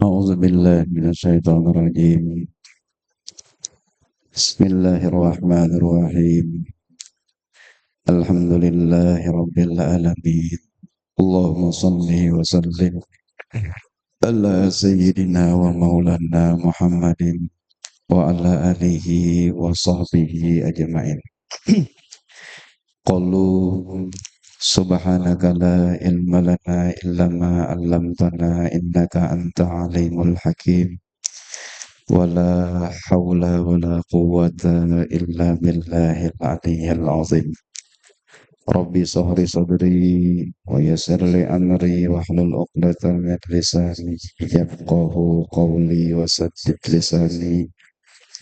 أعوذ بالله من الشيطان الرجيم. بسم الله الرحمن الرحيم. الحمد لله رب العالمين. اللهم صل وسلم على سيدنا ومولانا محمد وعلى آله وصحبه أجمعين. قالوا سبحانك لا علم لنا إلا ما علمتنا إنك أنت عليم الحكيم. ولا حول ولا قوة إلا بالله العلي العظيم. ربي صهري صدري ويسر لي أمري واحلل عقدة من لساني يفقه قولي وسدد لساني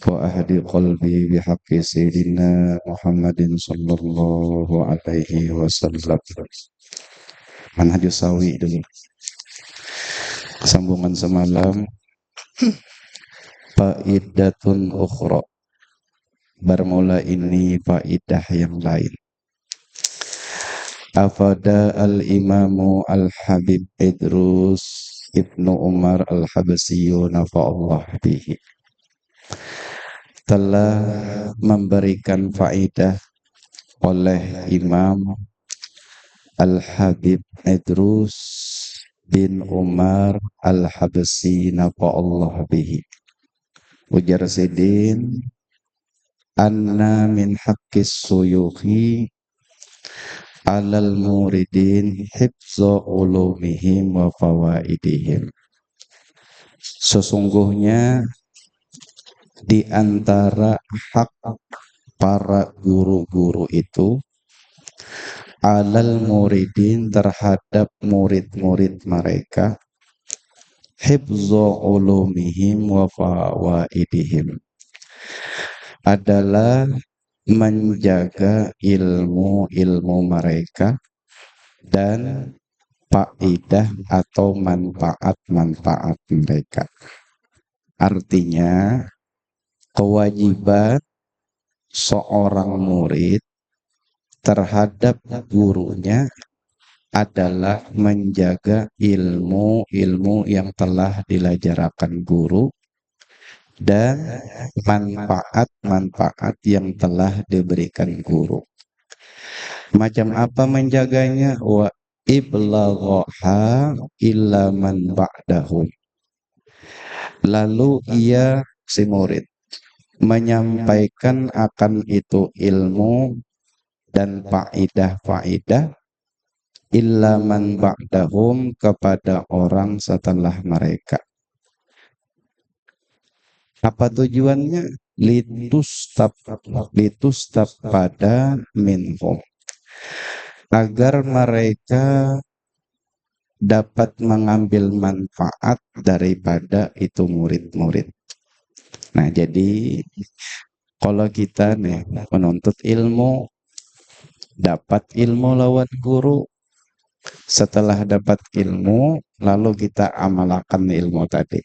وأهدي قلبي بحق سيدنا محمد صلى الله عليه وسلم. Manhajus sawi dulu. Sambungan semalam. Faidatun ukhra. Bermula ini faidah yang lain. Afada al-imamu al-habib Idrus Ibnu Umar al-Habasiyyu nafa'allah bihi. Telah memberikan faidah oleh Imam Al-Habib Idrus bin Umar al-Habasyi nafa'allah bihi. Ujar Sidin, anna min haqqis suyukhi alal muridin hifza ulumihim wa fawaidihim. Sesungguhnya di antara hak para guru-guru itu alal muridin terhadap murid-murid mereka hifza ulumihim wa fawaidihim adalah menjaga ilmu-ilmu mereka dan faidah atau manfaat-manfaat mereka. Artinya, kewajiban seorang murid terhadap gurunya adalah menjaga ilmu-ilmu yang telah diajarkan guru dan manfaat-manfaat yang telah diberikan guru. Macam apa menjaganya? Wa iblaghaha illa man ba'dahu. Lalu ia si murid menyampaikan akan itu ilmu dan faidah-faidah illa man ba'dahum kepada orang setelah mereka. Apa tujuannya? Litustab pada minhum, agar mereka dapat mengambil manfaat daripada itu murid-murid. Nah, jadi kalau kita nih menuntut ilmu, dapat ilmu lawan guru, setelah dapat ilmu lalu kita amalkan ilmu tadi.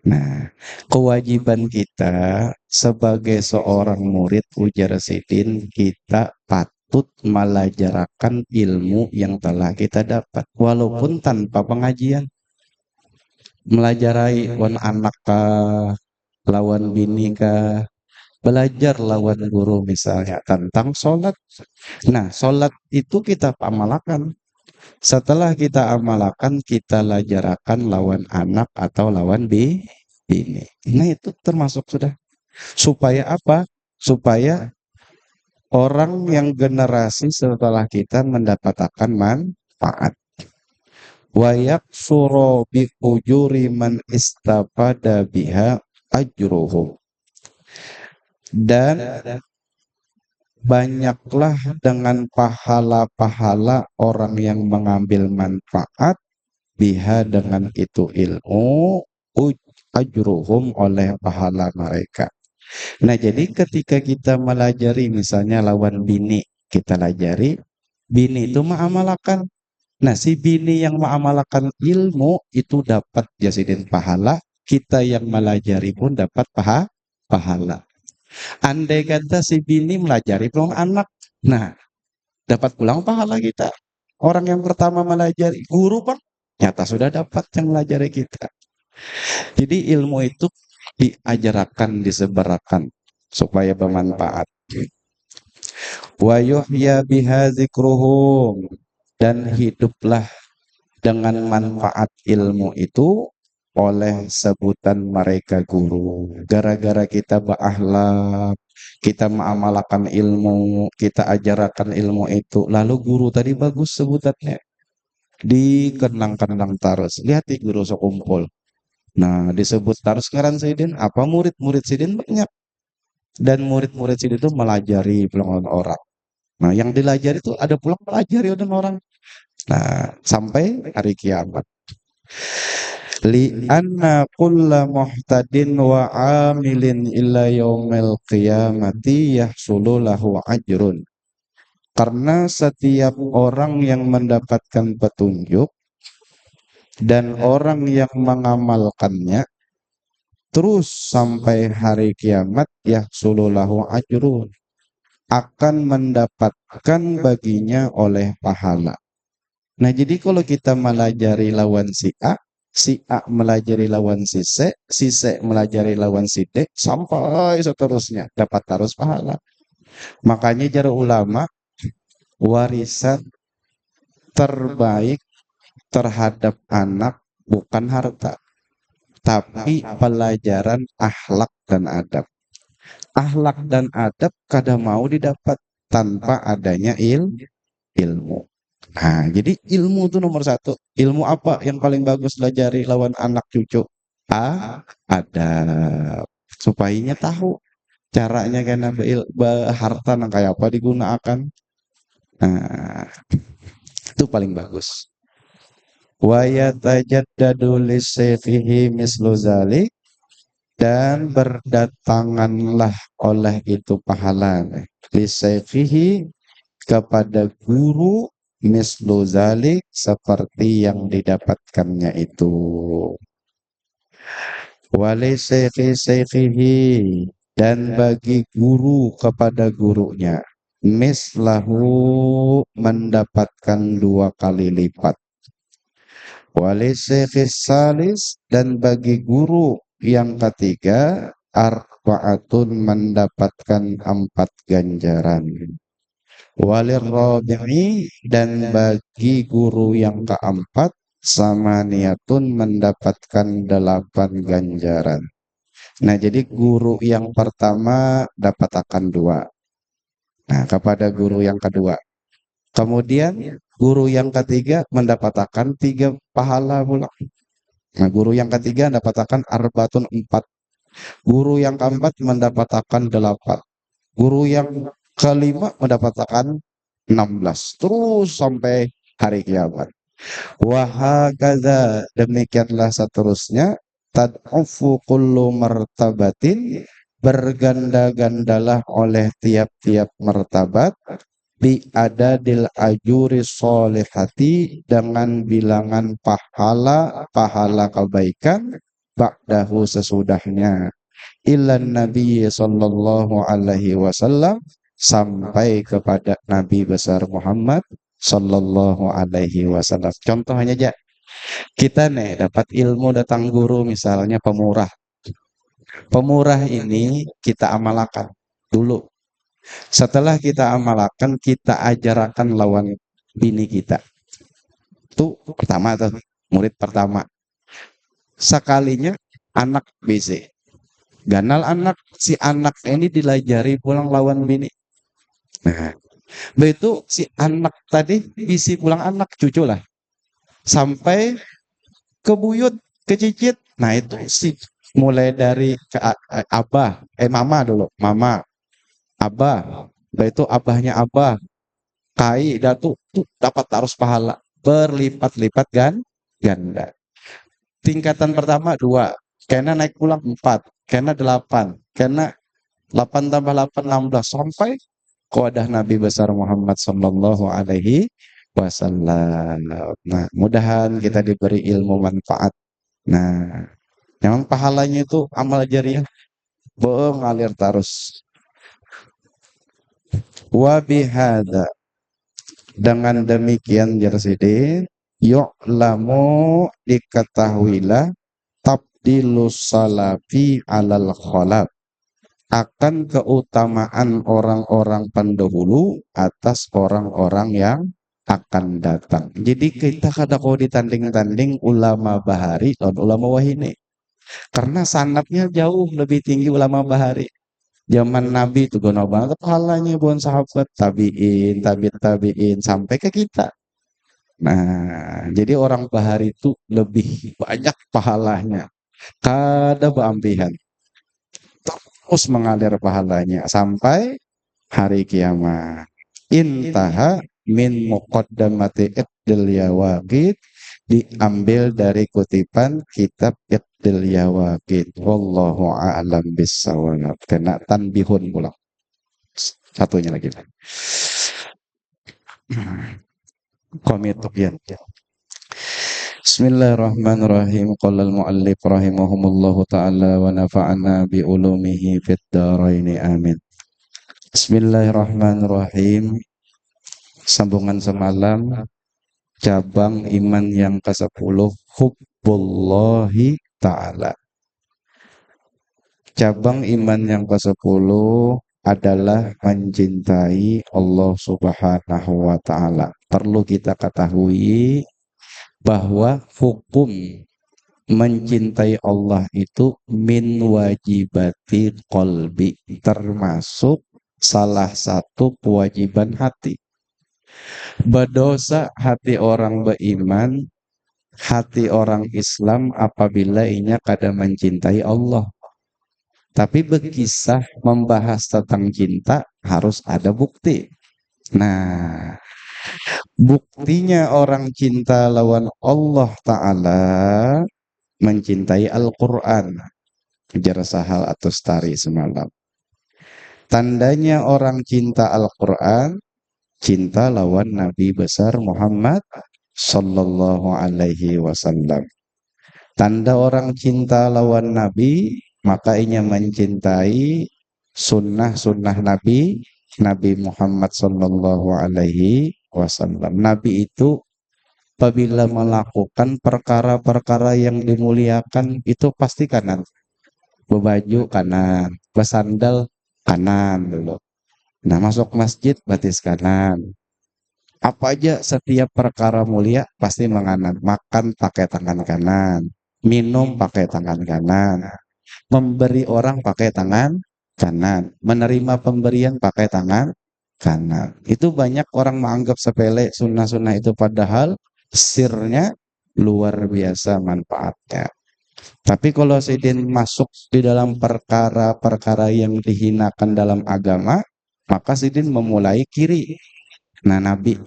Nah, kewajiban kita sebagai seorang murid, ujar Sidin, kita patut melajarakan ilmu yang telah kita dapat walaupun tanpa pengajian. Melajari lawan anak kah, lawan bini kah, belajar lawan guru misalnya tentang sholat. Nah, sholat itu kita amalkan. Setelah kita amalkan, kita lajarakan lawan anak atau lawan bini. Nah, itu termasuk sudah. Supaya apa? Supaya orang yang generasi setelah kita mendapatkan manfaat. Wa yaksuru bi ujuri man istabada biha ajruhum. Dan banyaklah dengan pahala-pahala orang yang mengambil manfaat biha dengan itu ilmu ajruhum oleh pahala mereka. Nah, jadi ketika kita melajari misalnya lawan bini, kita lajari bini itu mengamalkan. Nah, si bini yang mengamalkan ilmu itu dapat jasidin pahala, kita yang melajari pun dapat pahala. Andai kata si bini melajari peluang anak, nah dapat pulang pahala kita. Orang yang pertama melajari, guru pun nyata sudah dapat yang melajari kita. Jadi ilmu itu diajarkan, disebarkan supaya bermanfaat. Wa yuhya biha zikruhum, dan hiduplah dengan manfaat ilmu itu oleh sebutan mereka guru. Gara-gara kita berakhlak, kita mengamalkan ilmu, kita ajarkan ilmu itu, lalu guru tadi bagus sebutannya, dikenang-kenang terus. Lihat di guru sekumpul. Nah, disebut terus ngaran Sidin, apa murid-murid Sidin banyak. Dan murid-murid Sidin itu melajari pulang orang. Nah, yang dilajari itu ada pulang pelajari orang. Nah, sampai hari kiamat. Li anna kulla muhtadin wa amilin illa yaumil qiyamati yahsulu lahu ajrun. Karena setiap orang yang mendapatkan petunjuk dan orang yang mengamalkannya terus sampai hari kiamat yahsulu lahu ajrun, akan mendapatkan baginya oleh pahala. Nah, jadi kalau kita melajari lawan si A melajari lawan si C melajari lawan si D, sampai seterusnya dapat terus pahala. Makanya jara ulama, warisan terbaik terhadap anak bukan harta, tapi pelajaran akhlak dan adab. Akhlak dan adab kada mau didapat tanpa adanya ilmu. Nah, jadi ilmu itu nomor satu. Ilmu apa yang paling bagus pelajari lawan anak cucu? Adab. Supaya tahu caranya karena harta nang kayak apa digunakan. Nah, itu paling bagus. Wa yatajaddadu lisayfihi mislu zalik, dan berdatanganlah oleh itu pahala lisayfihi kepada guru mislu zalik seperti yang didapatkannya itu. Wali syekhi, dan bagi guru kepada gurunya mislahu mendapatkan 2 kali lipat. Wali syekhi salis, dan bagi guru yang ketiga arba'atun mendapatkan 4 ganjaran. Walir rabi'i, dan bagi guru yang keempat sama niatun mendapatkan 8 ganjaran. Nah, jadi guru yang pertama dapat akan 2. Nah, kepada guru yang kedua. Kemudian guru yang ketiga mendapat akan 3 pahala pula. Nah, guru yang ketiga dapat akan arbatun 4. Guru yang keempat mendapat akan 8. Guru yang kelima mendapatkan 16. Terus sampai hari kiamat. Wahakadha, demikianlah seterusnya. Tad'ufu kullu martabatin, berganda-gandalah oleh tiap-tiap martabat, bi adadil ajuri solihati, dengan bilangan pahala kebaikan, ba'dahu sesudahnya, ilan Nabi sallallahu alaihi wasallam, sampai kepada Nabi besar Muhammad sallallahu alaihi wasallam. Contohnya aja, kita nih dapat ilmu datang guru misalnya pemurah. Pemurah ini kita amalkan dulu. Setelah kita amalkan, kita ajarkan lawan bini kita. Itu pertama tuh, murid pertama. Sekalinya anak BC. Ganal anak, si anak ini dilajari pulang lawan bini. Nah, begitu si anak tadi isi pulang anak cucu lah. Sampai ke buyut, ke cicit. Nah, itu si mulai dari ke abah, mama dulu, mama, abah. Begitu abahnya abah, kai, datu, tuh dapat harus pahala berlipat-lipat ganda. Tingkatan pertama 2, karena naik pulang 4, karena 8, karena 8 tambah 8 16, sampai kewadah Nabi besar Muhammad sallallahu alaihi wasallam. Nah, mudahan kita diberi ilmu manfaat. Nah, memang pahalanya itu amal jariah mengalir terus. Wa bihada, dengan demikian jarsidin yu'lamu, diketahuilah fadlus salafi alal khalaf, akan keutamaan orang-orang pendahulu atas orang-orang yang akan datang. Jadi kita kada kau ditanding-tanding ulama bahari dan ulama wahini. Karena sanatnya jauh lebih tinggi ulama bahari. Zaman Nabi itu guna banget pahalanya buat sahabat, tabiin, tabiin sampai ke kita. Nah, jadi orang bahari itu lebih banyak pahalanya. Kada beampihan. Terus mengalir pahalanya sampai hari kiamat. Intaha min muqaddamati Iqdil Yawaqid, diambil dari kutipan kitab Iqdil Yawaqid. Wallahu a'lam bissawab. Kena tanbihun pula. Satunya lagi. Komitukian. Bismillahirrahmanirrahim. Qala al-muallif rahimahumullahu ta'ala wa nafa'ana bi ulumihi fid dharain amin. Bismillahirrahmanirrahim. Sambungan semalam, cabang iman yang ke-10, hubbullahi ta'ala. Cabang iman yang ke-10 adalah mencintai Allah Subhanahu wa ta'ala. Perlu kita ketahui bahwa hukum mencintai Allah itu min wajibati qalbi, termasuk salah satu kewajiban hati. Berdosa hati orang beriman, hati orang Islam apabila inya kada mencintai Allah. Tapi berkisah membahas tentang cinta harus ada bukti. Nah, buktinya orang cinta lawan Allah Ta'ala mencintai Al-Quran. Ujar Sahal atau Stari semalam. Tandanya orang cinta Al-Quran, cinta lawan Nabi besar Muhammad Sallallahu Alaihi Wasallam. Tanda orang cinta lawan Nabi, maka ia mencintai sunnah-sunnah Nabi, Nabi Muhammad Sallallahu Alaihi Wasallam. Nabi itu apabila melakukan perkara-perkara yang dimuliakan itu pasti kanan. Berbaju kanan, bersandal kanan dulu. Nah, masuk masjid batis kanan. Apa aja setiap perkara mulia pasti menganan. Makan pakai tangan kanan, minum pakai tangan kanan, memberi orang pakai tangan kanan, menerima pemberian pakai tangan kanan. Itu banyak orang menganggap sepele sunnah-sunnah itu, padahal sirnya luar biasa manfaatnya. Tapi kalau sidin masuk di dalam perkara-perkara yang dihinakan dalam agama, maka sidin memulai kiri. Nah, Nabi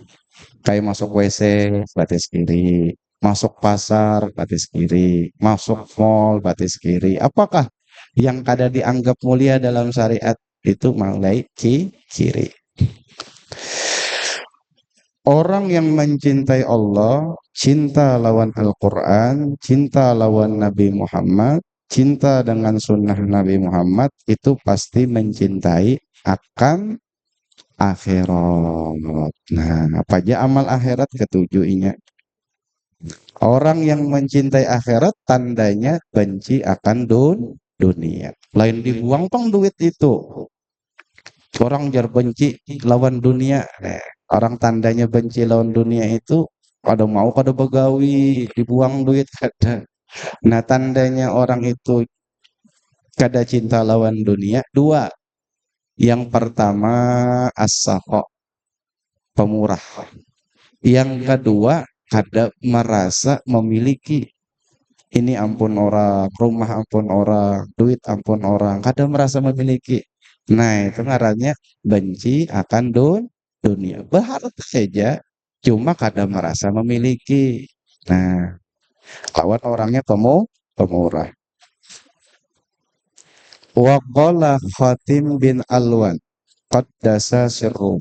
kayak masuk WC batis kiri, masuk pasar batis kiri, masuk mall batis kiri. Apakah yang kada dianggap mulia dalam syariat itu mulai kiri? Orang yang mencintai Allah, cinta lawan Al-Quran, cinta lawan Nabi Muhammad, cinta dengan sunnah Nabi Muhammad, itu pasti mencintai akan akhirat. Nah, apa aja amal akhirat ketujuhnya. Orang yang mencintai akhirat tandanya benci akan dunia. Lain dibuang pang duit itu. Orang jar benci lawan dunia. Nah, orang tandanya benci lawan dunia itu kada mau kada begawi, dibuang duit kada. Nah, tandanya orang itu kada cinta lawan dunia dua. Yang pertama as-sakha, pemurah. Yang kedua kada merasa memiliki. Ini ampun orang, rumah ampun orang, duit ampun orang, kada merasa memiliki. Nah, itu ngarannya benci akan dunia. Berharta saja, cuma kada merasa memiliki. Nah, lawan orangnya pemurah. Wa qala Khatim bin Alwan qaddasa sirru,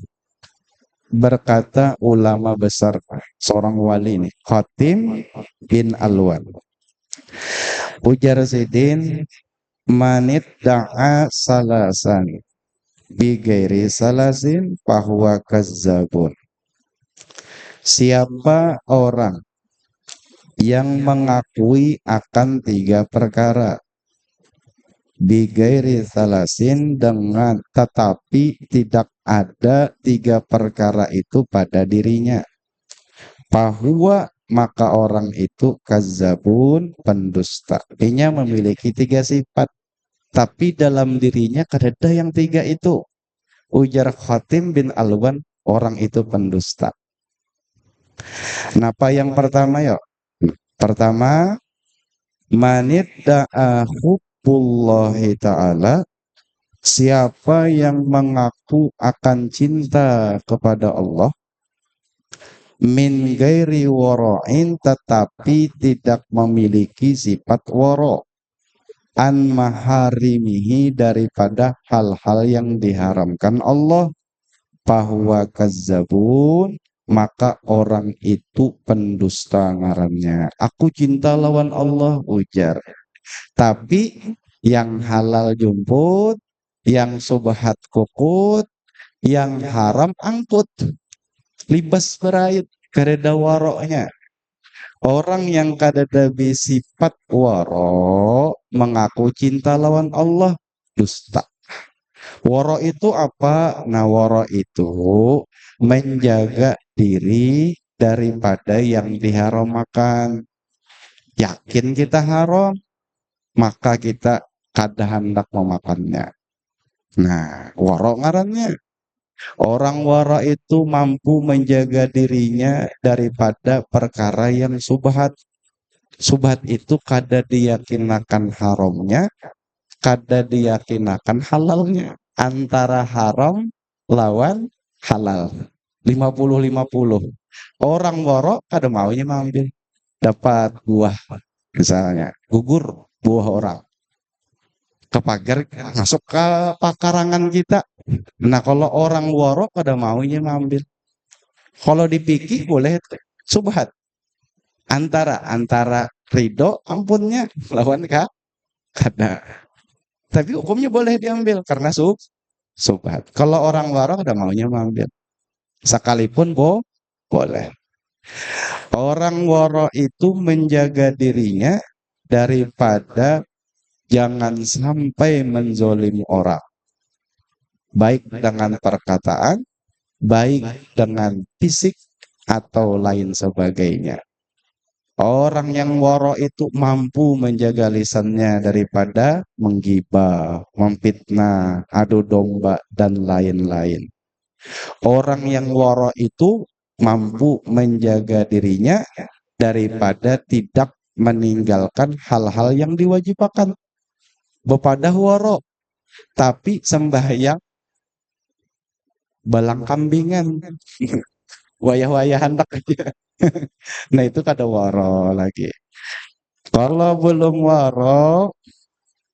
berkata ulama besar seorang wali ini, Khatim bin Alwan, ujar sidin, manit da'a salasan bigairi salasin fahuwa kazzabun. Siapa orang yang mengakui akan 3 perkara, bigairi salasin, dengan tetapi tidak ada 3 perkara itu pada dirinya. Bahwa maka orang itu kazabun, pendusta. Dia memiliki 3 sifat, tapi dalam dirinya kadada yang 3 itu. Ujar Khatim bin Alwan, orang itu pendusta. Napa yang pertama yuk? Pertama, manidda'a hubbullahi ta'ala, siapa yang mengaku akan cinta kepada Allah, min gairi wara'in, tetapi tidak memiliki sifat wara', an maharimihi, daripada hal-hal yang diharamkan Allah, bahwa kazzabun, maka orang itu pendusta ngarannya. Aku cinta lawan Allah, ujar, tapi yang halal jumput, yang subhat kukut, yang haram angkut, libas berait, kareda waroknya. Orang yang kadada sifat waro, mengaku cinta lawan Allah, dusta. Waro itu apa? Nah, waro itu menjaga diri daripada yang diharamkan. Yakin kita haram, maka kita kada hendak memakannya. Nah, waro ngarannya. Orang waro itu mampu menjaga dirinya daripada perkara yang subhat. Subhat itu kada diyakinakan haramnya, kada diyakinakan halalnya. Antara haram lawan halal. 50-50. Orang waro kada maunya mengambil. Dapat buah misalnya, gugur buah orang. Ke pagar, masuk ke pakarangan kita. Nah, kalau orang waro kada maunya mengambil. Kalau dipikir boleh subhat. Antara ridho ampunnya lawan kada. Tapi hukumnya boleh diambil karena subhat. Kalau orang waro ada maunya mengambil. Sekalipun boleh. Orang waro itu menjaga dirinya daripada jangan sampai menzolim orang. Baik dengan perkataan, baik dengan fisik, atau lain sebagainya. Orang yang waro itu mampu menjaga lisannya daripada menggibah, memfitnah, adu domba, dan lain-lain. Orang yang waro itu mampu menjaga dirinya daripada tidak meninggalkan hal-hal yang diwajibkan. Bepadah waro, tapi sembahyang balang kambingan. Wayah-wayah hendak aja. Nah, itu kada waro lagi. Kalau belum waro,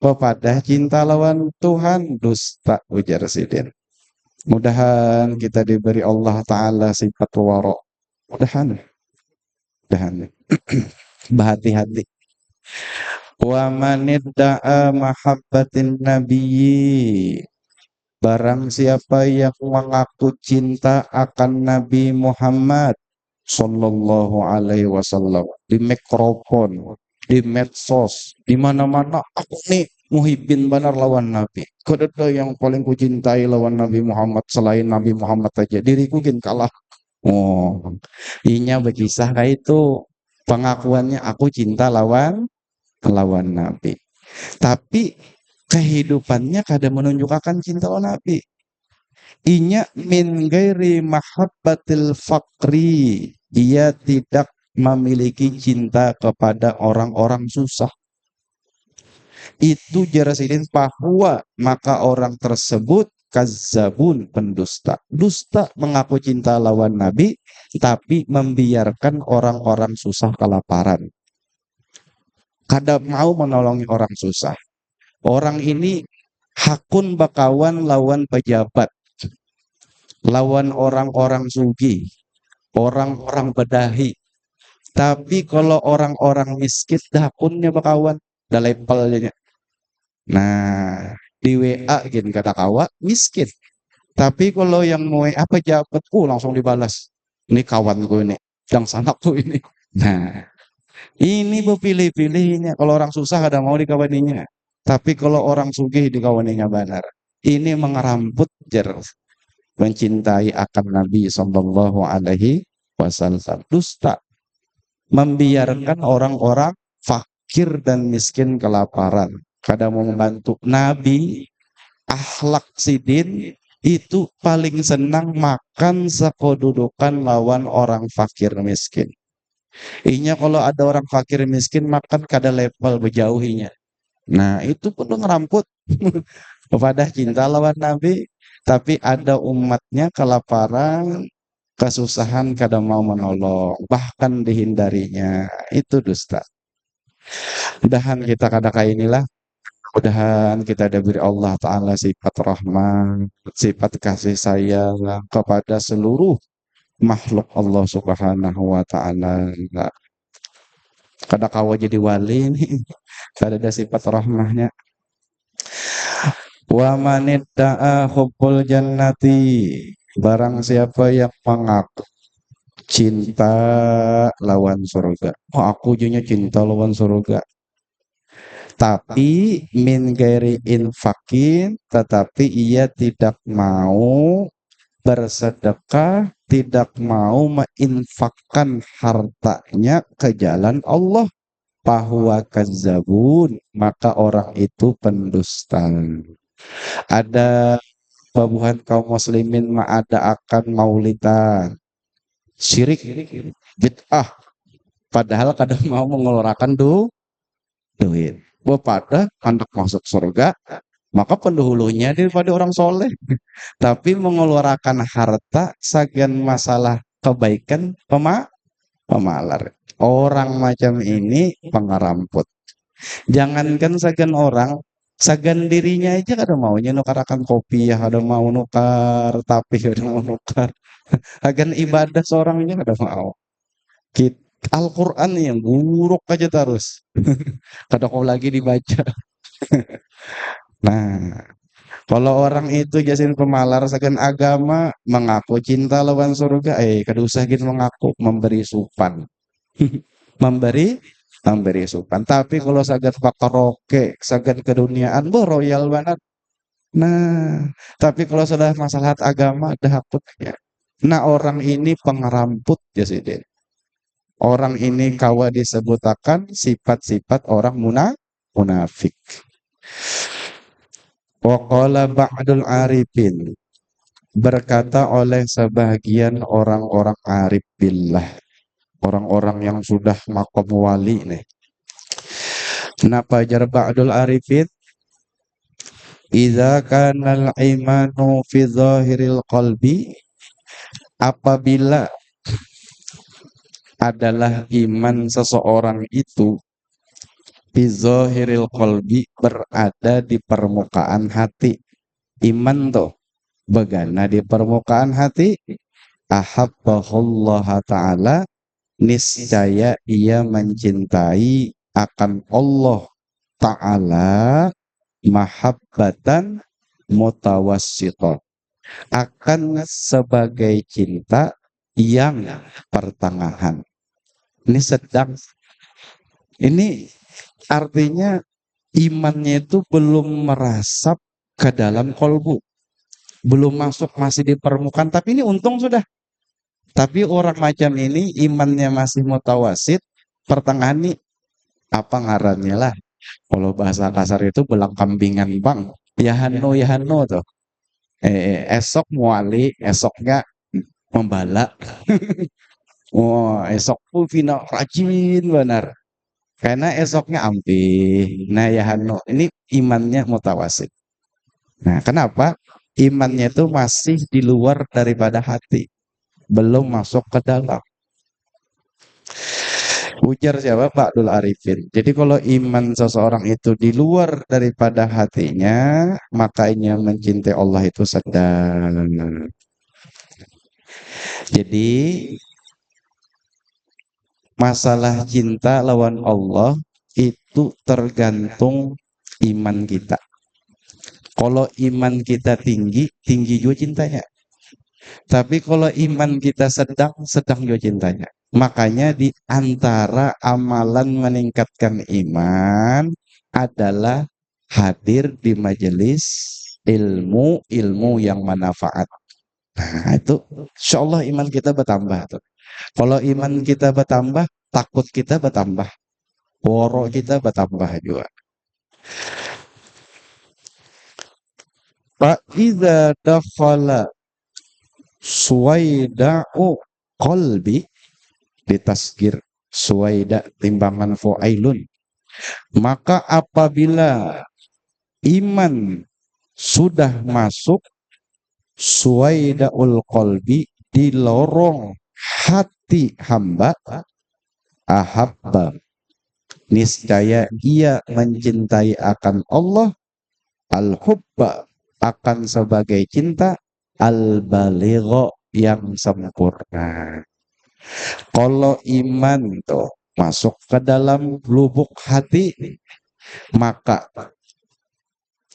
pepadah cinta lawan Tuhan, dusta, ujar Sidin. Mudahan kita diberi Allah Ta'ala sifat waro. Mudahan. Berhati-hati. Wa manidda'a mahabbatin nabiyyi, barang siapa yang mengaku cinta akan Nabi Muhammad Sallallahu Alaihi Wasallam, di mikrofon, di medsos, di mana-mana, aku nih muhibbin benar lawan Nabi. Kedua yang paling kucintai lawan Nabi Muhammad, selain Nabi Muhammad aja, diriku gin kalah. Oh, inya berkisah kayak itu. Pengakuannya aku cinta lawan Nabi. Tapi kehidupannya kadang menunjukkan cinta lawan Nabi. Inya min gairi mahabbatil fakri, dia tidak memiliki cinta kepada orang-orang susah. Itu jarasidin bahwa maka orang tersebut kazabun, pendusta. Dusta mengaku cinta lawan Nabi, tapi membiarkan orang-orang susah kelaparan. Kada mau menolongi orang susah. Orang ini hakun bakawan lawan pejabat, lawan orang-orang sugi, orang-orang bedahi. Tapi kalau orang-orang miskin, hakunnya bakawan, dah levelnya. Nah, di WA gini kata kawa miskin. Tapi kalau yang mau WA pejabat, langsung dibalas. Ini kawanku ini, yang sanakku ini. Nah, Ini pilih-pilihnya. Kalau orang susah ada mau dikawaninya. Tapi kalau orang sugih dikawaninya benar. Ini mengeramput jer mencintai akan Nabi Sallallahu Alaihi Wasallam. Dusta membiarkan orang-orang fakir dan miskin kelaparan. Kadang mau membantu Nabi, akhlak sidin itu paling senang makan sekedudukan lawan orang fakir miskin. Inya kalau ada orang fakir miskin makan kada level berjauhinya. Nah itu pun ngeramput kepada cinta lawan Nabi. Tapi ada umatnya kelaparan, kesusahan kada mau menolong, bahkan dihindarinya. Itu dusta. Mudahan kita kada kayak inilah. Mudahan kita diberi Allah Ta'ala sifat rahmat, sifat kasih sayang kepada seluruh makhluk Allah Subhanahu wa Ta'ala. Kada kawa jadi wali nih, kada ada sifat rahmahnya. Wa manidda'a hubbul jannati, barang siapa yang mengaku cinta lawan surga. Oh, aku junya cinta lawan surga. Tapi min gairi infakin, tetapi ia tidak mau bersedekah, tidak mau menginfakkan hartanya ke jalan Allah. Bahwa kadzabun, maka orang itu pendusta. Ada babuhan kaum muslimin ada akan maulidan, syirik, bid'ah, padahal kadang mau mengeluarkan duit. Pada hendak masuk surga, maka pendahulunya daripada orang soleh. Tapi mengeluarkan harta segan masalah kebaikan pemalar. Orang macam ini pengeramput. Jangankan segan orang, segan dirinya aja kada maunya nukarakan kopi ya, kada mau nukar, tapi kada mau nukar. Agan ibadah seorangnya kada mau. Al-Quran yang buruk aja terus. Kada kau lagi dibaca. Nah, kalau orang itu jasin pemalar segan agama, mengaku cinta lawan surga, kada usah gitu mengaku, memberi supan. memberi memberi supan. Tapi kalau sagan pakaroke, sagan keduniaan, royal banget. Nah, tapi kalau sudah masalah agama, dah haput ya. Nah, orang ini pengeramput ya sih. Orang ini kawa disebutakan sifat-sifat orang munafik. Wa qala ba'dul arifin, berkata oleh sebagian orang-orang arif billah, orang-orang yang sudah makom wali nih. Kenapa jar ba'dul arifin? Idza kana al-imanu fi zahiril qalbi, apabila adalah iman seseorang itu fi zahiril qalbi, berada di permukaan hati. Iman tuh begana di permukaan hati, ahabbahullah ta'ala, niscaya ia mencintai akan Allah Ta'ala mahabbatan mutawassithah, akan sebagai cinta yang pertengahan. Ini sedang, ini artinya imannya itu belum merasap ke dalam kolbu, belum masuk, masih di permukaan, tapi ini untung sudah. Tapi orang macam ini imannya masih mutawasid, pertengahan nih, apa ngarannya lah, kalau bahasa kasar itu belang kambingan bang, ya hano tuh. Esok muali, esoknya membala. Oh, esok pun final rajin benar. Karena esoknya ampih. Nah, ya hano ini imannya mutawasid. Nah, kenapa? Imannya itu masih di luar daripada hati, belum masuk ke dalam. Ujar siapa? Ba'dul Arifin. Jadi kalau iman seseorang itu di luar daripada hatinya, makanya mencintai Allah itu sedang. Jadi masalah cinta lawan Allah itu tergantung iman kita. Kalau iman kita tinggi, tinggi juga cintanya. Tapi kalau iman kita sedang, sedang juga cintanya. Makanya di antara amalan meningkatkan iman adalah hadir di majelis ilmu yang manfaat. Nah, itu insya Allah iman kita bertambah tuh. Kalau iman kita bertambah, takut kita bertambah, woro kita bertambah juga. Fa idza dakhala suwaida'u qalbi, ditasgir suwaida timbangan fu'ailun, maka apabila iman sudah masuk suwaidaul qalbi di lorong hati hamba, ahabba, niscaya ia mencintai akan Allah, al-hubba, akan sebagai cinta, al-baligho, yang sempurna. Kalau iman tuh masuk ke dalam lubuk hati, maka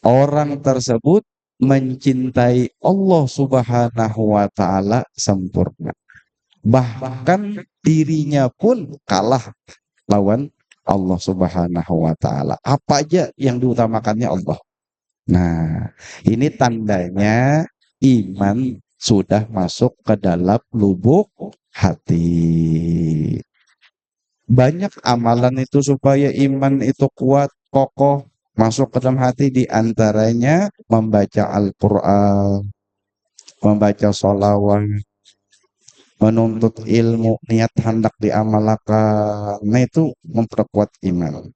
orang tersebut mencintai Allah Subhanahu wa taala sempurna. Bahkan dirinya pun kalah lawan Allah Subhanahu wa taala. Apa aja yang diutamakannya Allah. Nah, ini tandanya iman sudah masuk ke dalam lubuk hati. Banyak amalan itu supaya iman itu kuat, kokoh, masuk ke dalam hati, di antaranya membaca Al-Quran, membaca sholawat, menuntut ilmu, niat hendak diamalkan. Nah, itu memperkuat iman.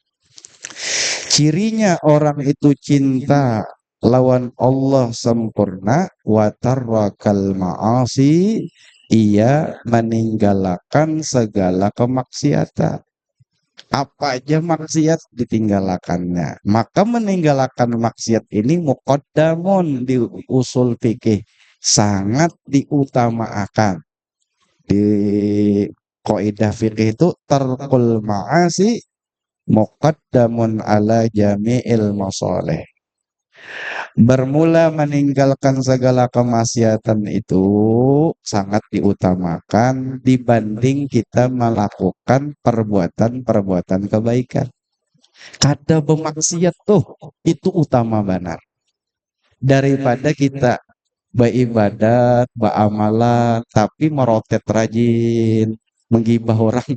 Cirinya orang itu cinta lawan Allah sempurna, watarwakal ma'asi, ia meninggalkan segala kemaksiatan. Apa aja maksiat ditinggalkannya. Maka meninggalkan maksiat ini muqaddamun di usul fikih, sangat diutamakan. Di kaidah fikih itu tarkul ma'asi muqaddamun ala jami'il masalih. Bermula meninggalkan segala kemaksiatan itu sangat diutamakan dibanding kita melakukan perbuatan-perbuatan kebaikan. Kada bermaksiat tuh itu utama benar. Daripada kita beribadat, beramalan, tapi merotet rajin, menggibah orang,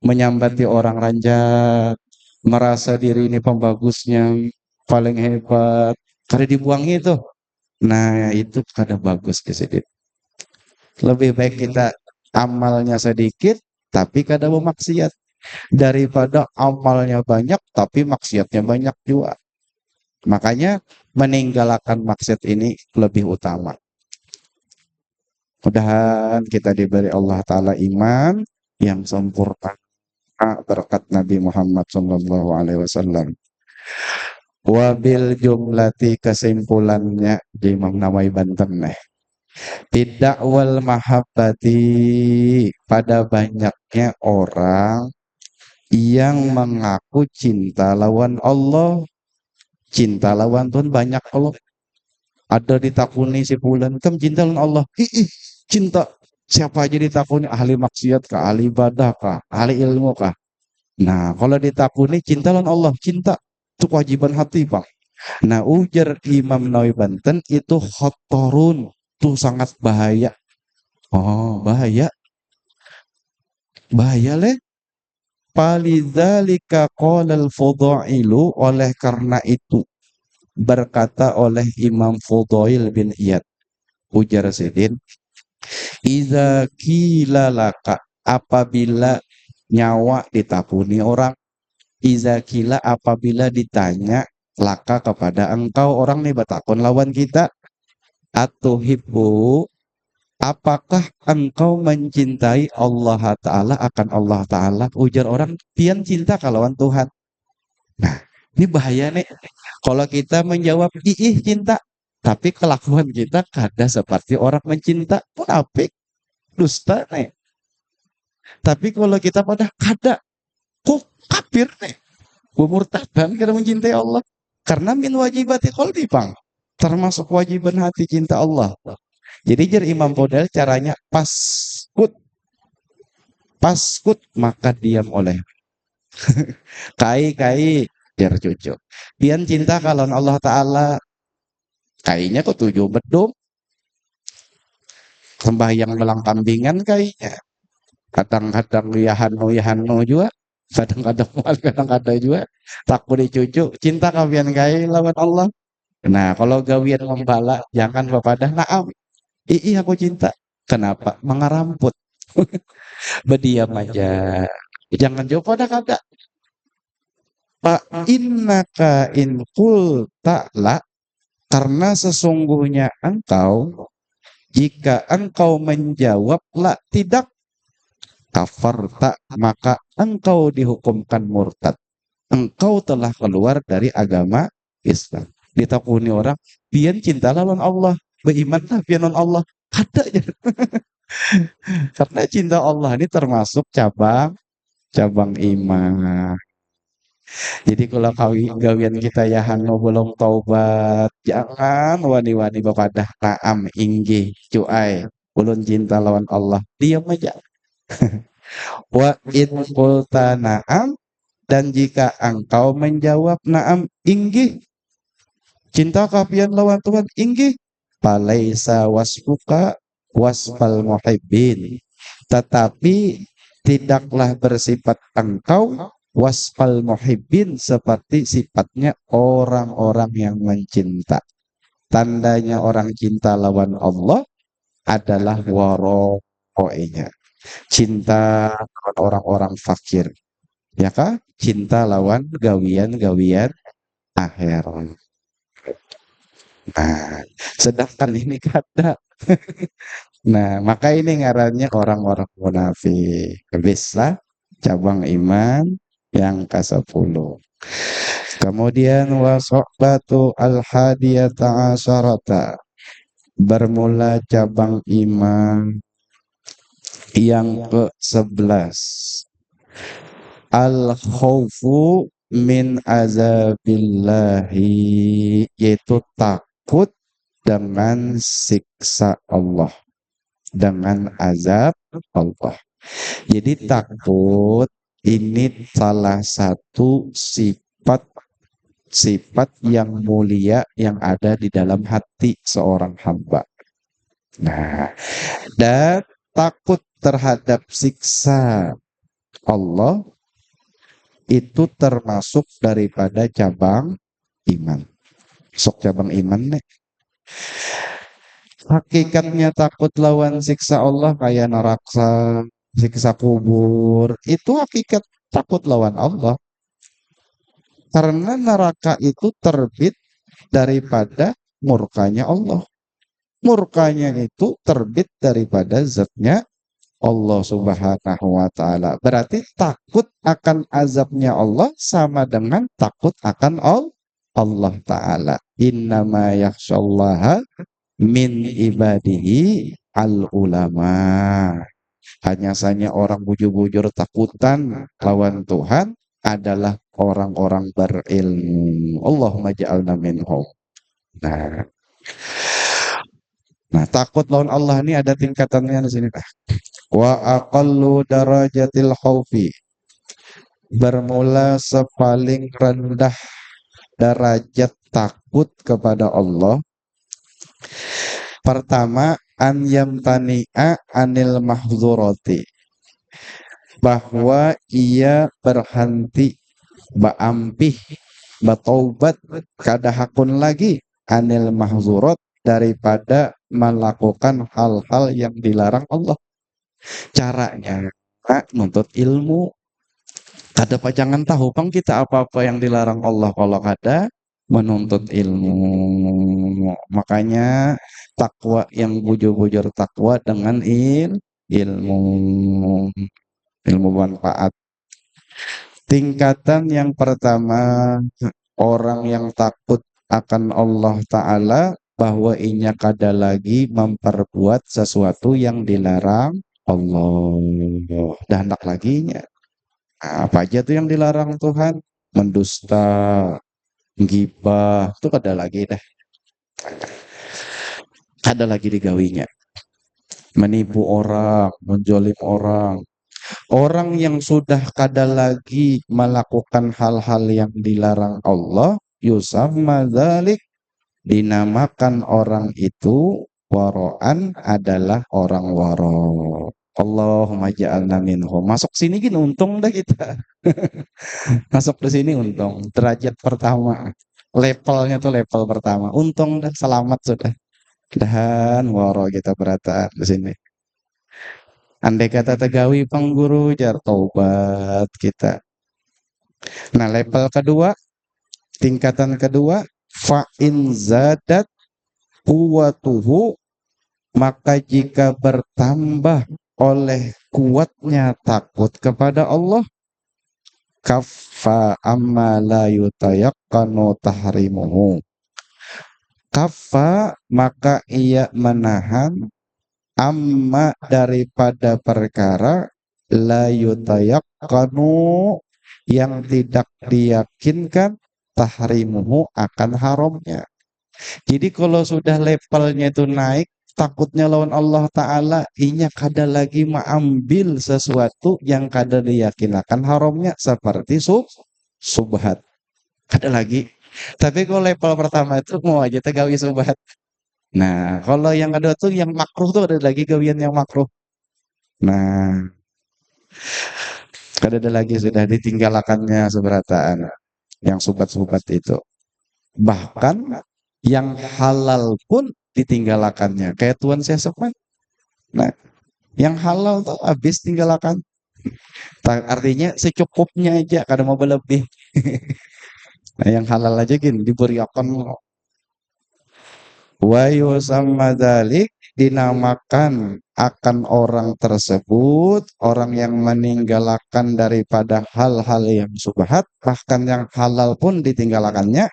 menyambati orang ranjat, merasa diri ini pembagusnya, paling hebat, kada dibuang itu. Nah, itu kada bagus di sini. Lebih baik kita amalnya sedikit, tapi kada bermaksiat, daripada amalnya banyak, tapi maksiatnya banyak juga. Makanya meninggalkan maksiat ini lebih utama. Mudahan kita diberi Allah Ta'ala iman yang sempurna berkat Nabi Muhammad SAW. Wabil jumlati, kesimpulannya di Imam Nawawi Banten nih. Tidak wal mahabbati, pada banyaknya orang yang mengaku cinta lawan Allah, cinta lawan Tuhan banyak. Allah ada ditakuni si bulan, kamu cinta lawan Allah, cinta. Siapa aja ditakuni, ahli maksiat kah, ahli ibadah kah, ahli ilmu kah. Nah, kalau ditakuni cinta lawan Allah, cinta itu kewajiban hati, Bang. Nah, ujar Imam Nawawi Banten itu khotorun, itu sangat bahaya. Oh, bahaya. Bahaya leh. Palidzalika qolal fudailu, oleh karena itu berkata oleh Imam Fudail bin Iyad, ujar Sidin, iza kilalaka, apabila nyawa ditakuni orang, iza kila, apabila ditanya laka kepada engkau, orang nih batakon lawan kita, atuhibbu, apakah engkau mencintai Allah Ta'ala, akan Allah Ta'ala, ujar orang, pian cinta kalawan Tuhan. Nah, ini bahaya nih. Kalau kita menjawab, ih cinta, tapi kelakuan kita kada seperti orang mencinta, pun apik, dusta nih. Tapi kalau kita pada kada, kok kafir nih, murtadan karena mencintai Allah. Karena min wajibati qalbi, Bang. Termasuk kewajiban hati cinta Allah. Jadi Imam Podel caranya pas put Paskut maka diam oleh. Kai biar cucu. Pian cinta kalau Allah Ta'ala kayaknya kok tujuh beduk sembahyang melang kambingan kayaknya. Kadang-kadang ya hanu juga. Kadang-kadang kadang-kadang juga takut dicucu. Cinta kawian kai lawan Allah. Nah, kalau gawian membala jangan kepada naam. Aku cinta. Kenapa? Mengaramput. Berdiam aja. Jangan jawab pada kata. Pak innaka in ta'la karena sesungguhnya engkau jika engkau menjawab la tidak kafarta maka engkau dihukumkan murtad. Engkau telah keluar dari agama Islam. Ditakuni orang, pian cinta lawan Allah, berimanlah pian non Allah. Ada aja. Karena cinta Allah ini termasuk cabang cabang iman. Jadi kalau gawian kita ya hanu belum taubat, jangan wani-wani bapadah naam inggih cuai. Ulun cinta lawan Allah. Diam aja. Wa in qulta na'am dan jika engkau menjawab na'am inggih cinta kapian lawan Tuhan inggih palaisa wasfuka wasfal muhibbin tetapi tidaklah bersifat engkau wasfal muhibbin seperti sifatnya orang-orang yang mencinta. Tandanya orang cinta lawan Allah adalah waro'o'enya. Cinta lawan orang-orang fakir. Ya kah? Cinta lawan gawian-gawian akhir. Nah, sedangkan ini kata. Nah, maka ini ngarannya orang-orang munafik. Bisa cabang iman yang ke-10. Kemudian wasohbatu al-hadiyata asyarata. Bermula cabang iman yang ke-11. Al-khawfu min azabillahi yaitu takut dengan siksa Allah, dengan azab Allah. Jadi takut ini salah satu sifat yang mulia yang ada di dalam hati seorang hamba. Nah, dan takut terhadap siksa Allah itu termasuk daripada cabang iman. Sok cabang iman nih. Hakikatnya takut lawan siksa Allah kayak neraka, siksa kubur. Itu hakikat takut lawan Allah. Karena neraka itu terbit daripada murkanya Allah. Murkanya itu terbit daripada zatnya Allah Subhanahu wa taala. Berarti takut akan azabnya Allah sama dengan takut akan Allah taala. Innama yakhsyallaha min ibadihi al ulama. Hanya saja orang bujur-bujur takutan lawan Tuhan adalah orang-orang berilmu. Allahumma ja'alna minhum. Nah, takut lawan Allah ini ada tingkatannya di sini. Wa aqallu darajatil khaufi bermula sepaling rendah derajat takut kepada Allah. Pertama an yamtani'a anil mahdzurati bahwa ia berhenti baampih bataubat kada hakun lagi anil mahzurat daripada melakukan hal-hal yang dilarang Allah. Caranya nuntut ilmu. Kada jangan tahu pang kita apa-apa yang dilarang Allah kalau kada menuntut ilmu. Makanya takwa yang bujur-bujur takwa dengan ilmu manfaat. Tingkatan yang pertama orang yang takut akan Allah Ta'ala bahwa inya kada lagi memperbuat sesuatu yang dilarang Allah. Dan hendak laginya. Nah, apa aja tuh yang dilarang Tuhan? Mendusta, gibah, itu kada lagi dah. Kada lagi digawinya. Menipu orang, menjolim orang. Orang yang sudah kada lagi melakukan hal-hal yang dilarang Allah, yusamma dzalik, dinamakan orang itu waro'an, adalah orang waro. Allahumma ja'alna minhum. Masuk sini gini untung dah kita. Masuk ke sini untung. Derajat pertama. Levelnya tuh level pertama. Untung dah, selamat sudah. Dan waro kita berataan di sini. Andai kata tegawi pengguru jar taubat kita. Nah, level kedua, tingkatan kedua, fa in zadat quwwatuhu, maka jika bertambah oleh kuatnya takut kepada Allah, kaffa amma la yutayaqqanu tahrimuhu. Kaffa, maka ia menahan, amma, daripada perkara, la yutayaqqanu, yang tidak diyakinkan, tahrimuhu, akan haramnya. Jadi kalau sudah levelnya itu naik, takutnya lawan Allah Ta'ala, inya kada lagi mengambil sesuatu yang kada diyakinakan haramnya, seperti subhat. Kada lagi. Tapi kalau level pertama itu mau aja tegawi subhat. Nah, kalau yang kedua tuh yang makruh tuh ada lagi gawian yang makruh. Nah, kada ada lagi, sudah ditinggalkannya seberataan yang subhat-subhat itu. Bahkan yang halal pun ditinggalkannya. Kayak Tuan saya sepan. Nah, yang halal tuh habis tinggalkan. Artinya secukupnya aja, kada mau berlebih. Nah, yang halal aja gini diberi akan. Wa yusamma dzalik, dinamakan akan orang tersebut, orang yang meninggalkan daripada hal-hal yang subhat, bahkan yang halal pun ditinggalkannya,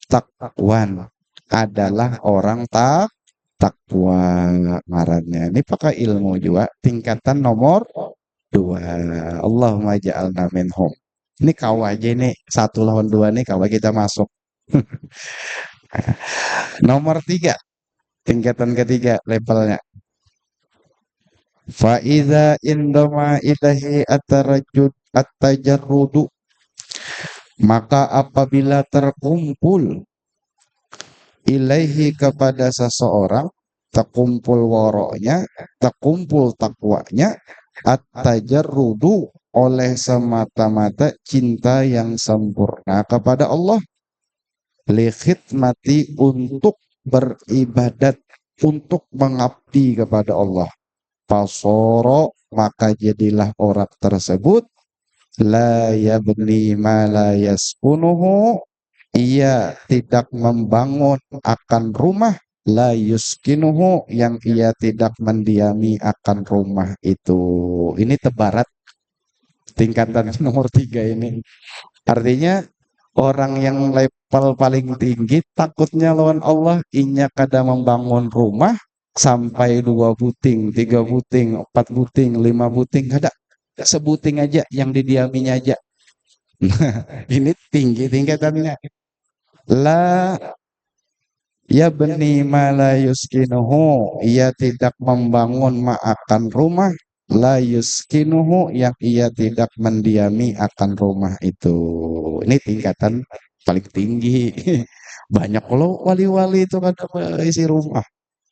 takwan, adalah orang takwa ngarannya. Ini pakai ilmu juga, tingkatan nomor 2. Allahumma ja'alna minhum. Ini kau aja nih, 1 lawan 2 nih kau kita masuk. Nomor 3, tingkatan ketiga levelnya. Faiza indoma ilahi at-tajarrudu, maka apabila terkumpul ilaihi, kepada seseorang, terkumpul waroknya, terkumpul takwanya, at-tajarrudu, oleh semata-mata cinta yang sempurna kepada Allah, li khidmati, untuk beribadat, untuk mengabdi kepada Allah, fasoro, maka jadilah orang tersebut, la yabni ma la yaskunuhu, ia tidak membangun akan rumah, la yuskinuhu, yang ia tidak mendiami akan rumah itu. Ini tebarat tingkatan nomor 3 ini. Artinya orang yang level paling tinggi takutnya lawan Allah, inya kada membangun rumah sampai 2 buting, 3 buting, 4 buting, 5 buting, kada. Sebuting aja yang didiaminya aja. Ini tinggi tingkatannya. La yabni ma la yuskinuhu, ia tidak membangun akan rumah, la yuskinuhu, yang ia tidak mendiami akan rumah itu. Ini tingkatan paling tinggi. Banyak kalau wali-wali itu kada isi rumah.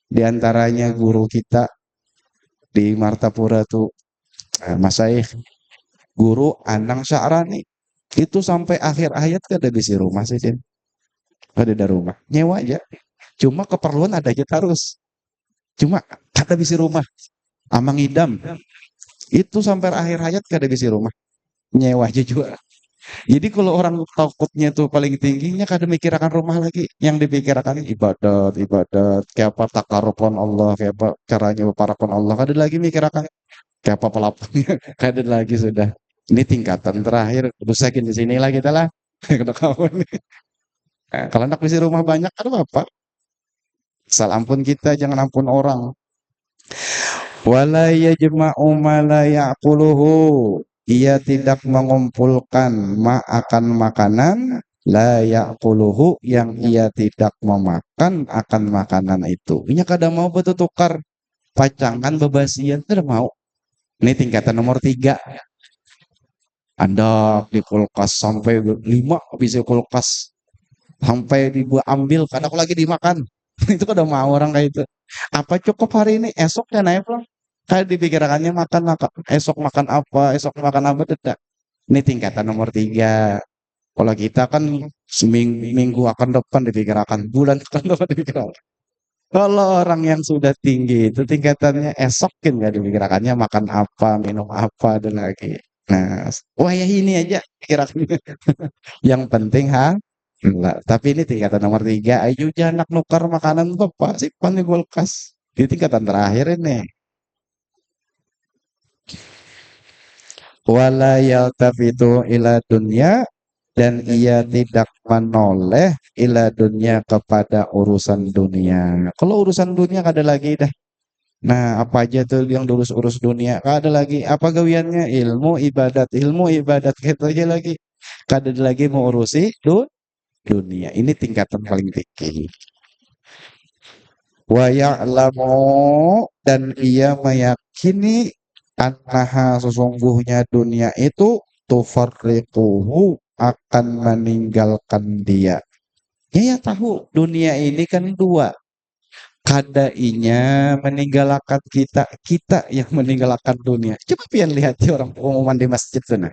Di antaranya guru kita di Martapura tuh, Mas Saif, guru Anang Sya'rani, itu sampai akhir hayat kada isi rumah sih, Din. Kada ada rumah, nyewa aja. Cuma keperluan ada aja terus. Cuma kada bisa rumah. Amang idam. Itu sampai akhir hayat kada bisa rumah. Nyewa aja juga. Jadi kalau orang takutnya tuh paling tingginya kada mikirkan rumah lagi. Yang dipikirkan ibadat, ibadat. Kayak apa takarupon Allah, kayak apa caranya parakan Allah. Kada lagi mikirkan. Kayak apa pelapannya. Kada lagi sudah. Ini tingkatan terakhir. Rusakin di sini lah kita lah. Kada kawan. Nah, kalau anak bisa rumah banyak, ada apa? Asal ampun kita, jangan ampun orang. Wala yajma'u ma la ya'kuluhu, ia tidak mengumpulkan akan makanan, la ya'kuluhu, yang ia tidak memakan akan makanan itu. Inya kada mau betul tukar pacangan bebasian, kada mau. Ini tingkatan nomor 3. Ada di kulkas sampai 5 bisa kulkas. Sampai dibuat ambil karena aku lagi dimakan. Itu kan udah mau orang kayak itu. Apa cukup hari ini? Esok ya naik pulang. Kayak dipikirkannya makan apa, esok makan apa, esok makan apa, tidak. Ini tingkatan nomor 3. Kalau kita kan seminggu akan depan dipikirkan, bulan akan depan dipikirkan. Kalau orang yang sudah tinggi itu tingkatannya esokin nggak dipikirkannya makan apa, minum apa, dan lagi. Nah, wah ya ini aja kira-kira. Yang penting enggak. Tapi ini tingkatan nomor 3. Ayo jangan nukar makanan bapak simpan di kulkas. Di tingkatan terakhir ini. Wala yaltafitu ila dunya, dan ia tidak menoleh ila dunya kepada urusan dunia. Kalau urusan dunia ada lagi dah. Nah, apa aja tuh yang urus dunia? Ada lagi apa gawiannya? Ilmu ibadat gitu aja lagi. Kada ada lagi mau urusi dunia. Ini tingkatan paling tinggi. Wa ya'lamu, dan ia meyakini annaha sesungguhnya dunia itu tufarriquhu akan meninggalkan dia. Ya tahu dunia ini kan dua. Kadainya meninggalkan kita, kita yang meninggalkan dunia. Coba pian lihat di orang pengumuman di masjid sana.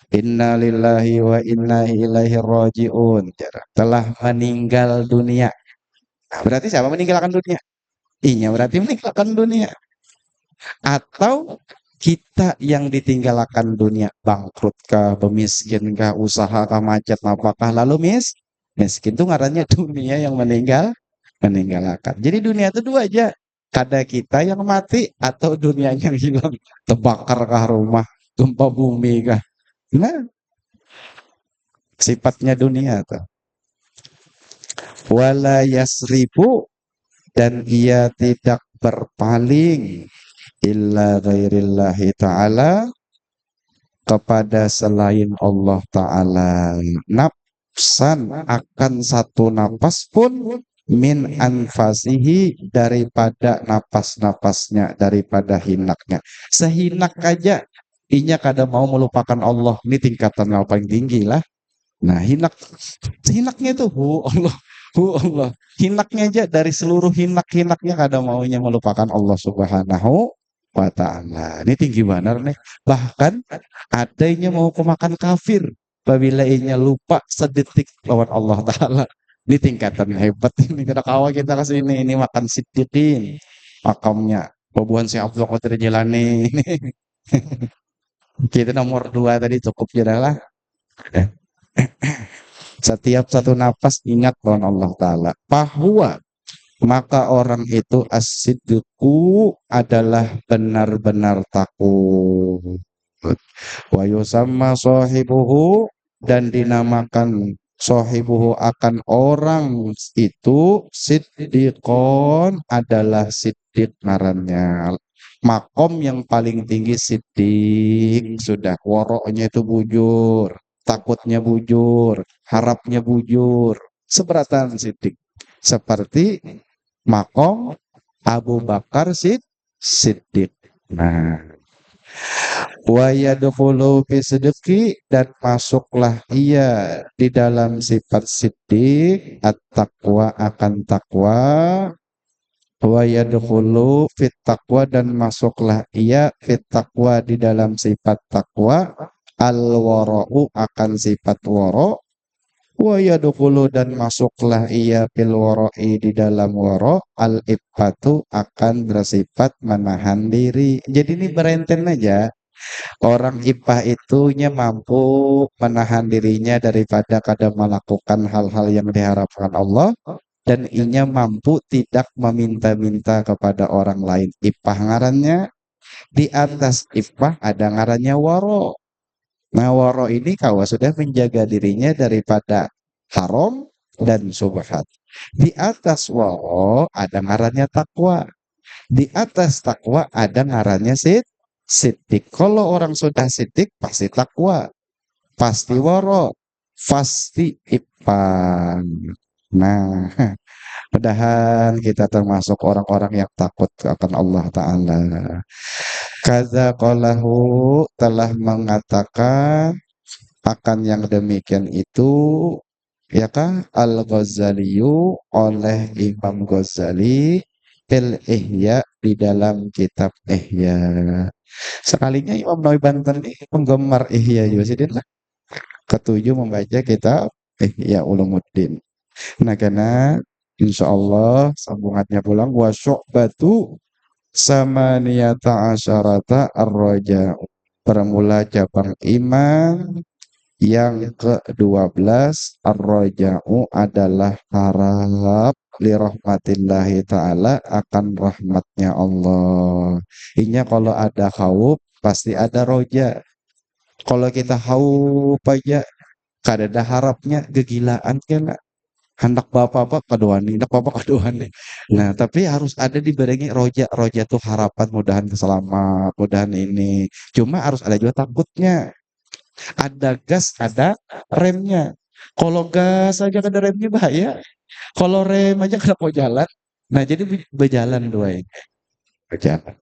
Inna lillahi wa inna ilaihi raji'un. Telah meninggal dunia. Nah, berarti siapa meninggalkan dunia? Inya berarti meninggalkan dunia. Atau kita yang ditinggalkan dunia, bangkrut kah, bemiskin kah, usaha kah, macet apakah, lalu miskin itu ngarannya dunia yang meninggalkan. Jadi dunia itu dua aja. Kada kita yang mati atau dunia yang hilang. Terbakar kah rumah, gempa bumi kah. Nah, sifatnya dunia tuh. Wala yasrifu, dan ia tidak berpaling illa ghairillahi ta'ala, kepada selain Allah Ta'ala, nafsan, akan satu napas pun, min anfasihi, daripada napas-napasnya, daripada hinaknya. Sehinak aja inya kada mau melupakan Allah. Ini tingkatan yang paling tinggi lah. Nah, hinaknya itu Allah, Allah. Hinaknya aja, dari seluruh hinak-hinaknya kada maunya melupakan Allah Subhanahu wa ta'ala. Ini tinggi benar nih. Bahkan ada yang mau kemakan kafir apabila inya lupa sedetik lawan Allah Ta'ala. Ini tingkatan hebat ini. Kada kawa kita ke sini. Ini makan siddiqin. Makamnya Babuhan si Abdul Qadir Jilani. Kita nomor 2 tadi cukup ya lah. Setiap satu napas ingat lawan Allah Ta'ala. Bahwa maka orang itu as-siddiqu adalah benar-benar takut. Wa yusamma sahibuhu, dan dinamakan sahibuhu akan orang itu siddiqon, adalah siddiq ngarannya. Makom yang paling tinggi siddiq, sudah woroknya itu bujur, takutnya bujur, harapnya bujur, seberatan siddiq. Seperti makom Abu Bakar Siddiq. Nah, wa yadkhulu fi sidqi, dan masuklah ia di dalam sifat siddiq, at-taqwa, akan takwa. Wa yadkhulu fit taqwa, dan masuklah ia fit taqwa, di dalam sifat takwa. Al-wara'u, akan sifat wara'. Wa yadkhulu, dan masuklah ia fil wara'i, di dalam wara'. Al-iffatu, akan bersifat menahan diri. Jadi ini berenten aja. Orang ipah itunya mampu menahan dirinya daripada kadang melakukan hal-hal yang diharapkan Allah, dan inya mampu tidak meminta-minta kepada orang lain. Ipah ngarannya, di atas ipah ada ngarannya waro. Nah, waro ini kawa sudah menjaga dirinya daripada haram dan subhat. Di atas waro ada ngarannya takwa. Di atas takwa ada ngarannya siddiq. Kalau orang sudah siddiq pasti takwa, pasti waro, pasti ipan. Nah, mudahan kita termasuk orang-orang yang takut akan Allah Ta'ala. Qalahu telah mengatakan akan yang demikian itu, ya kan, Al-Ghazaliyu oleh Imam Ghazali fil Ihya di dalam kitab Ihya. Sekalinya Imam Nawawi Banten ini penggemar Ihya juga sih, Din, lah. Ketujuh membaca kitab Ihya Ulumuddin. Nah, karena insya Allah sambungannya pulang wa syu'batu samaniyata asyarata ar-raja. Permula cabang iman yang ke-12 ar-raja'u adalah harap li rahmatillahi ta'ala akan rahmatnya Allah. Inya kalau ada khauf pasti ada roja. Kalau kita khauf aja kada ada harapnya gegilaan kena. Hendak bapak-bapak kadoan nih, hendak bapak kadoan nih. Nah, tapi harus ada dibarengi roja. Roja tuh harapan mudahan selamat, mudahan ini. Cuma harus ada juga takutnya. Ada gas, ada remnya. Kalau gas aja ada remnya bahaya. Kalau rem aja kada mau jalan. Nah, jadi berjalan dua ini. Berjalan.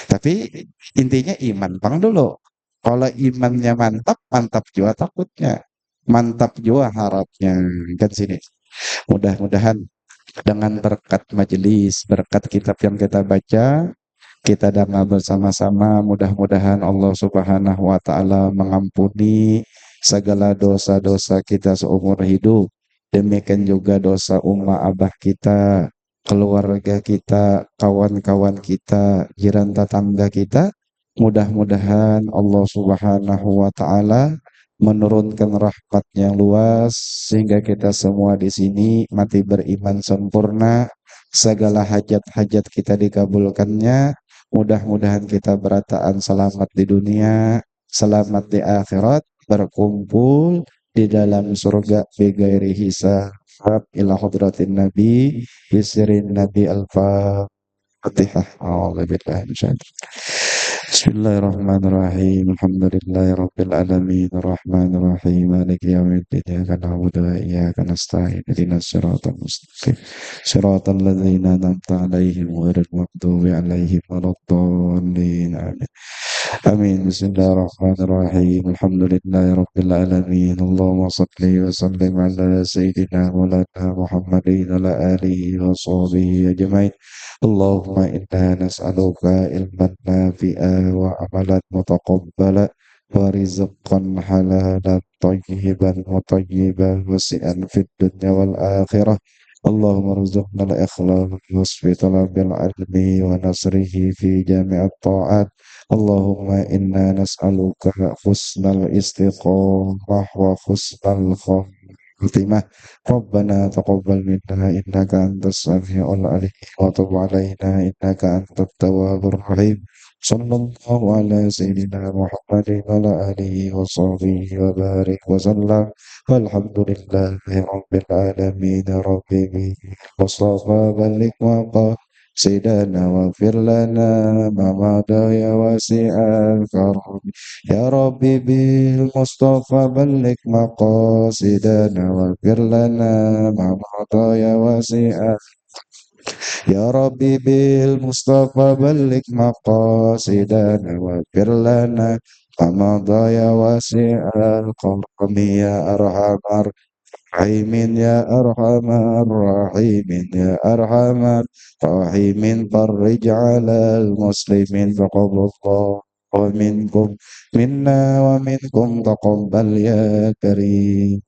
Tapi intinya iman pang dulu. Kalau imannya mantap, mantap juga takutnya. Mantap juga harapnya. Kan sini. Mudah-mudahan dengan berkat majelis, berkat kitab yang kita baca, kita dengar bersama-sama, mudah-mudahan Allah Subhanahu wa taala mengampuni segala dosa-dosa kita seumur hidup. Demikian juga dosa umma abah kita, keluarga kita, kawan-kawan kita, jiran tetangga kita. Mudah-mudahan Allah Subhanahu wa taala menurunkan rahmat yang luas sehingga kita semua di sini mati beriman sempurna, segala hajat-hajat kita dikabulkannya. Mudah-mudahan kita berataan selamat di dunia, selamat di akhirat, berkumpul di dalam surga bighairi hisab ila hadratin nabi yusrin nabi al-fatihah. A'udzubillahi minasyaitonir. Bismillahirrahmanirrahim. Alhamdulillahirabbil alamin arrahmanir rahim maliki yaumiddin iyyaka na'budu wa iyyaka nasta'in ihdinas siratal mustaqim siratal ladzina an'amta 'alaihim ghairil maghdubi 'alaihim waladdallin. Amin. Amin. Bismillahirrahmanirrahim. Alhamdulillahirabbil alamin. Allahumma shalli wa sallim ala sayyidina maulana Muhammadin wa ala alihi wa sahbihi ajmain. Allahumma inna nas'aluka ilman nafi'a wa amalan mutaqabbala wa rizqan halalan tayyiban mutayyiban wasi'an fid dunya wal akhirah. Allahumma rzuqna al-ikhlas fi talabil ilmi wa nasrihi fi jami'at ta'at. Allahumma inna nas'aluka husnal istiqamah wa husnal khatimah. Rabbana taqabbal minna innaka antas samiul alim wa tub alaina innaka antat tawwabur rahim. Sallallahu ala sayyidina Muhammadin wa ala alihi wa sahbihi wa barik wa sallam. Walhamdulillahi rabbil alamin. Rabbi Mustafa balik maqam سيدنا واغفر لنا ما مضى يا واسع الكرم يا ربي بالمصطفى بلغ مقاصدنا واغفر لنا ما مضى يا واسع يا ربي بالمصطفى بلغ مقاصدنا واغفر لنا ما مضى يا واسع الكرم يا أرحم الراحمين يا أرحم الراحمين يا أرحم الراحمين فرج على المسلمين تقبل الله ومنكم منا ومنكم تقبل يا كريم.